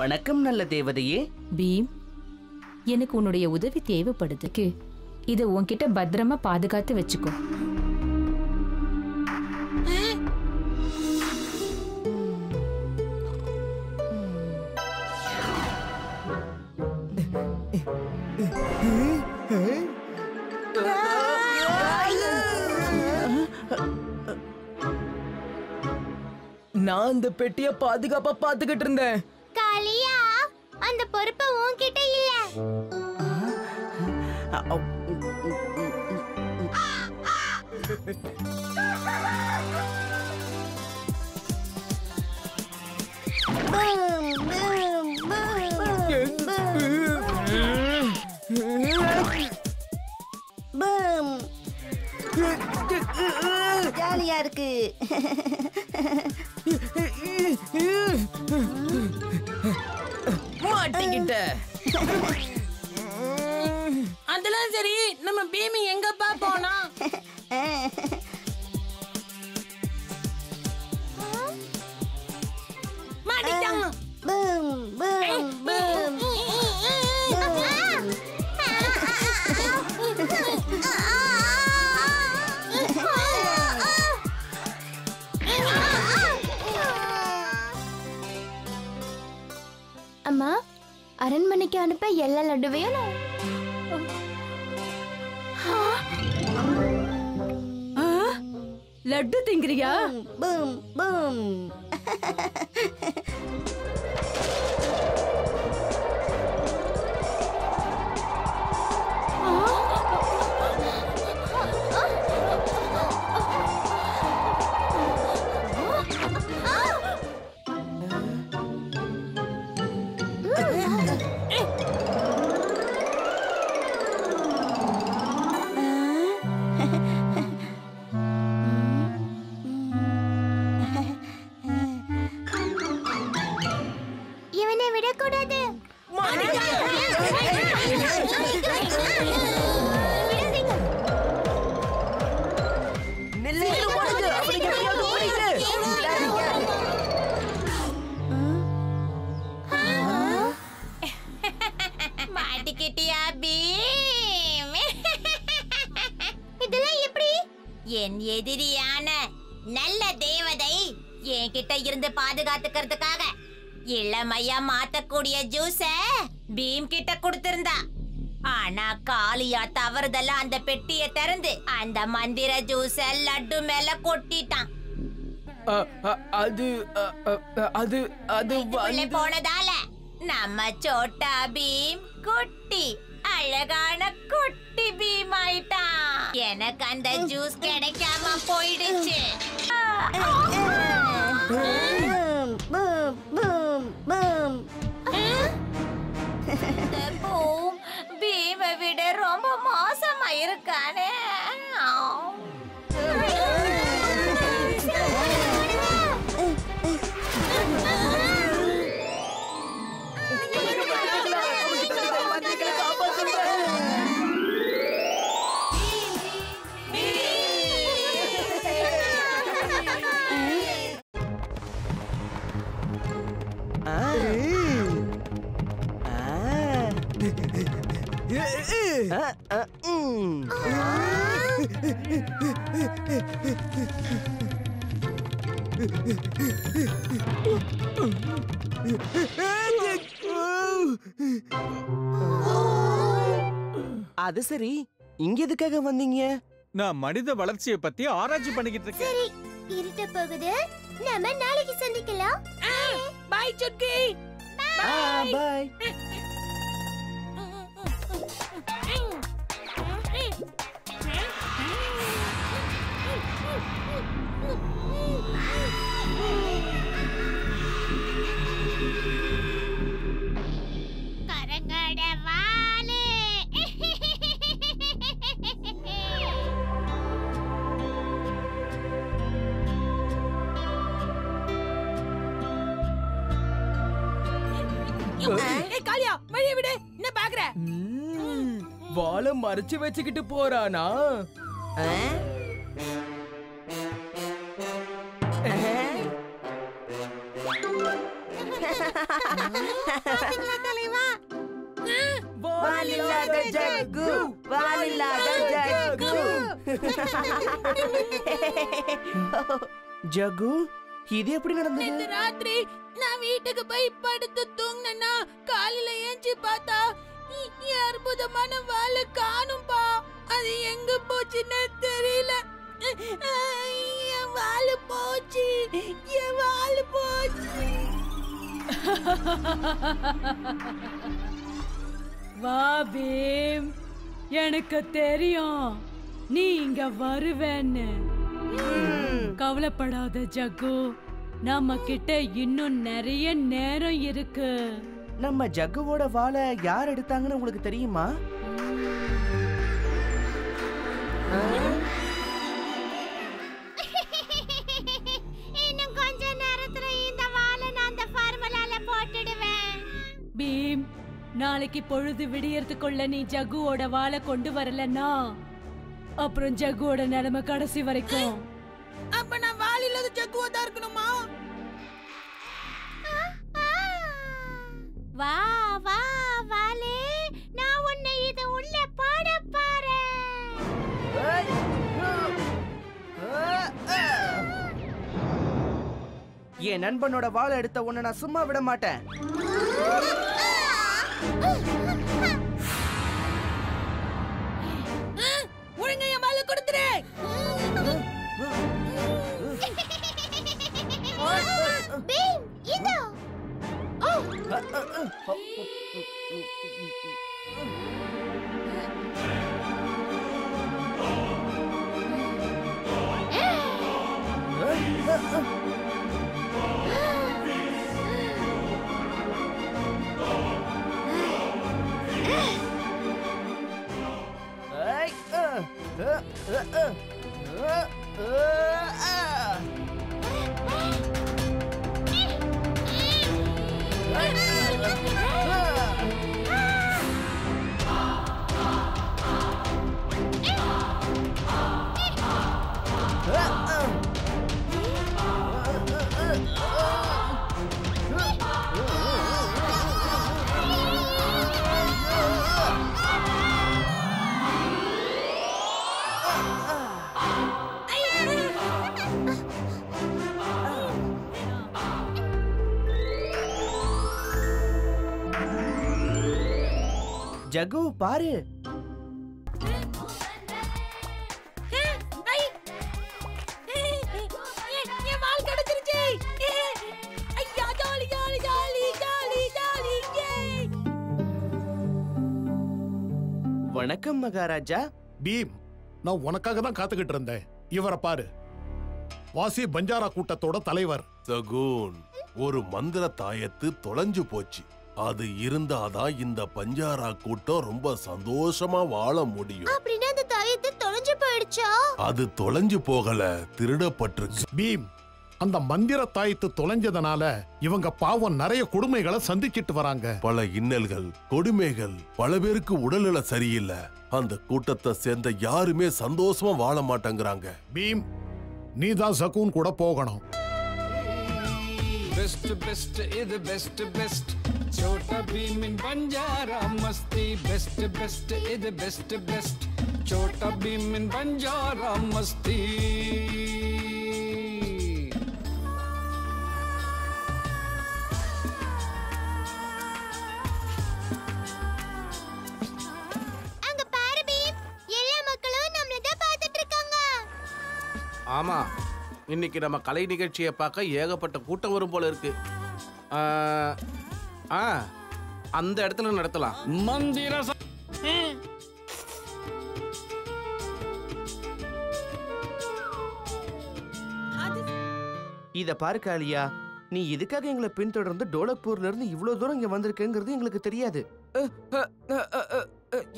வணக்கம் நல்ல தேவதையே. பீம், எனக்கு உன்னுடைய உதவி தேவைப்படுது. இதை உன்கிட்ட பத்திரமா பாதுகாத்து வச்சுக்கோ. நான் அந்த பெட்டிய பாதுகாப்பா பாத்துக்கிட்டு இருந்தேன். காளியா, அந்த பொறுப்பு உன்கிட்ட இல்ல. ஜாலியா இருக்கு. மாட்டிக்கிட்ட. அதெல்லாம் சரி, நம்ம பீமி எங்கப்பா போனா? மாட்டிட்டான். Boom boom boom. அம்மா, அரண்மனைக்கு அனுப்ப எல்லா லட்டுவையும் லட்டு திங்கிறியா? Boom boom. இவனை விடக்கூடாது. மாட்டிக்கிட்டியா பீம்? இதெல்லாம் எப்படி? என் எதிரியான நல்ல தேவதை என்கிட்ட இருந்து பாதுகாத்துக்கிறதுக்காக இளமையா மாத்தக்கூடிய ஜூஸ பீம் கிட்ட கொடுத்திருந்தா. ஆனா காளியா தவறுதலா அந்த பெட்டிய திறந்து அந்த மந்திர ஜூஸ லட்டு மேல கொட்டிட்டான். அது அது அது உள்ளே போனதால நம்ம சோட்டா பீம் குட்டி அழகான குட்டி பீம் ஆயிட்டான். எனக்கு அந்த ஜூஸ் கிடைக்காம போயிடுச்சு. Boom boom boom. இந்த பூம் பீமை விட ரொம்ப மோசமா இருக்கானே. அது சரி, இங்க எதுக்காக வந்தீங்க? நான் மனித வளர்ச்சியை பத்தி ஆராய்ச்சி பண்ணிக்கிட்டு இருக்கேன். சரி, இருட்ட போகுது. நம்ம நாளைக்கு சந்திக்கலாம். பை சுட்டி. பை. கரங்கடவாலே. காளியா, வழிய விடு. என்ன பாக்குற? வாளை மறைச்சு வச்சுக்கிட்டு போறானா? வாலில்லாத ஜக்கு, வாலில்லாத ஜக்கு. ஜகு, இது எப்படி நடந்தது? ராத்திரி நான் வீட்டுக்கு போய் படுத்து தூங்கினா காலையில ஏஞ்சி பார்த்தா அற்புதமான வாழை காணும்பா. அது எங்க போச்சுன்னு தெரியல. என் வாழை போச்சு, என் வாழை போச்சு. வா பீம், எனக்கு தெரியும் நீ இங்க வருவேன்னு. கவலைப்படாத ஜக்கு, நம்ம கிட்ட இன்னும் நிறைய நேரம் இருக்கு. நம்ம ஜக்குவோட வாளை யார் எடுத்தாங்கன்னு உங்களுக்கு தெரியுமா? இன்னும் கொஞ்ச நேரத்துல இந்த வாளை நான் அந்த ஃபார்முலால போட்டுடுவேன். பீம், நாளைக்கு பொழுது விடியறதுக்குள்ள நீ ஜக்குவோட வாளை கொண்டு வரலன்னா அப்புறம் ஜக்குவோட நிலைமை கடைசி வரைக்கும். அப்ப நான் வாழை இல்லாத ஜக்குவா தான் இருக்கணுமா? வா வா வாலே, நான் உன்னை இது உள்ள போட போறேன். என் நண்பனோட வாளை எடுத்த உன்னை நான் சும்மா விட மாட்டேன். ஒழுங்க என் வாழை கொடுத்துரு. பீம், இதோ. ஜகு, பாரு. என் வாழை கிடைச்சிருச்சு. ஐயா, jolly jolly jolly jolly jolly. வணக்கம் மகாராஜா. பீம், நான் உனக்காக தான் காத்துக்கிட்டு இருந்தேன். இவரை பாரு, வாசி பஞ்சாரா கூட்டத்தோட தலைவர். சகூன், ஒரு மந்திர தாயத்து தொலைஞ்சு போச்சு. அது இருந்தாதான் இந்த பஞ்சாரா கூட்டம் ரொம்ப சந்தோஷமா வாழ முடியும். அப்படின்னா அந்த தாயத்து தொலைஞ்சு போயிடுச்சா? அது தொலைஞ்சு போகல, திருடப்பட்டிருக்கு. பீம், அந்த மந்திர தாயத்து தொலைஞ்சதுனால இவங்க பாவம் நிறைய கொடுமைகளை சந்திச்சிட்டு வராங்க. பல இன்னல்கள், கொடுமைகள், பல பேருக்கு உடல்நல சரியில்லை. அந்த கூட்டத்தை சேர்ந்த யாருமே சந்தோஷமா வாழ மாட்டேங்கிறாங்க. பீம், நீதான் சகூன் கூட போகணும். பெஸ்ட் பெஸ்ட் இது பெஸ்ட் பெஸ்ட் छोटा भीम इन बंजारा मस्ती बेस्ट बेस्ट இது பெஸ்ட் பெஸ்ட் छोटा भीम इन बंजारा मस्ती. அங்க பாரு பீம், எல்லா மக்களும் நம்மள தான் பார்த்துட்டு இருக்காங்க. ஆமா, இன்னைக்கு நம்ம கலை நிகழ்ச்சியை பார்க்க ஏகப்பட்ட கூட்டம் வரும் போல இருக்கு. அந்த இடத்துல நடத்தலாம். மந்திர இத பாரு காளியா, நீ இதுக்காக எங்களை பின்தொடர்ந்து டோலக்பூர்ல இருந்து இவ்வளவு தூரம் இங்க வந்திருக்கேங்கிறது எங்களுக்கு தெரியாது.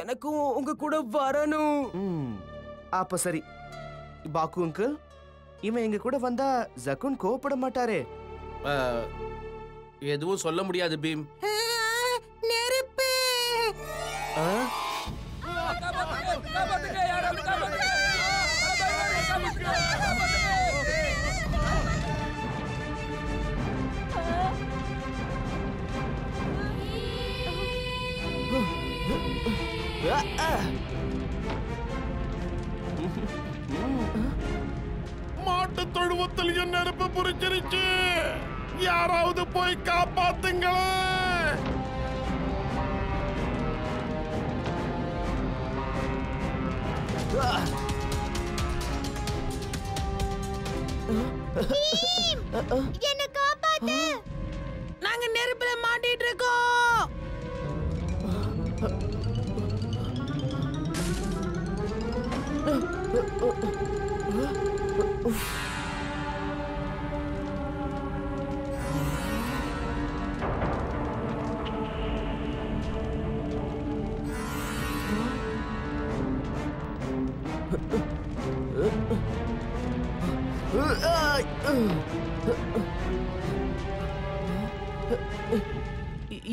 எனக்கும் உங்க கூட வரணும். அப்ப சரி பாக்கு அங்கிள், இவன் எங்க கூட வந்தா ஜகுன் கோவப்பட மாட்டாரே? எதுவும் சொல்ல முடியாது பீம். நெருப்பு. மாட்டு தொழுவத்தில் என் நெருப்பு புரிச்சிருச்சு. யாராவது போய் காப்பாத்துங்களேன். என்ன காப்பாத்து. நாங்க நெருப்புல மாட்டிட்டு இருக்கோம்.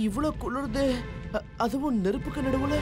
இவ்வளவு குளிர்து, அதுவும் நெருப்புக்கு நடுவுல.